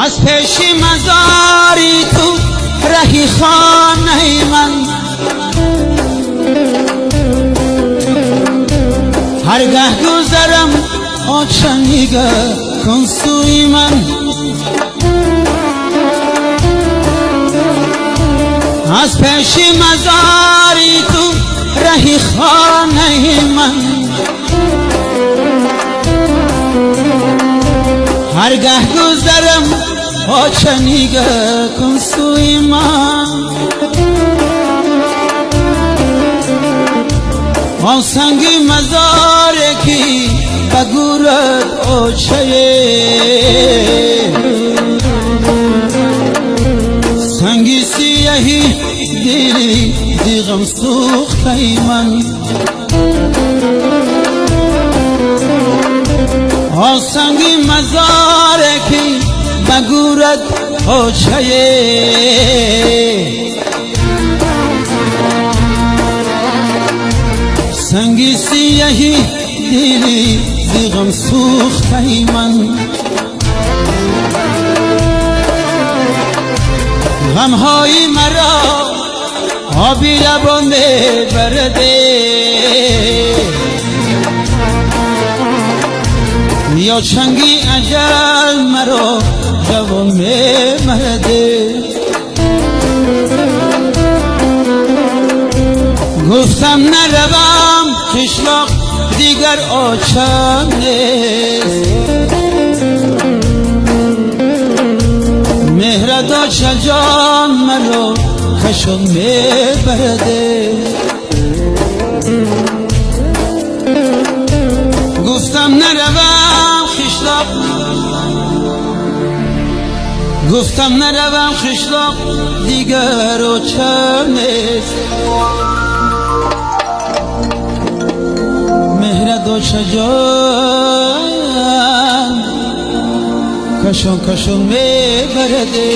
از پیش مزاری تو رهی خانه من، هرگه گذرم آچنیگه کن سوی من. از پیش مزاری تو رهی خانه من، هرگه گذرم آچنیگه کن سوی من. آن سنگی مزاره کی بگورد آچه، سنگی سیهی دیلی دیغم سوخته من. آن سنگی مزاره کی بگورد آچه، سنگی سیهی دیلی دیغم سوخته من. غمهای مرا آبی لبا میبرده، یا چنگی اجل مرا جوا میمرده. گفتم نروم قشلاق دیگر آچم نیست، مهرد جان مرا خشم میبرده. گفتم نروم قشلاق، گفتم نروم قشلاق دیگر آچم نیست، مهرد جان کشم کشم میبرده.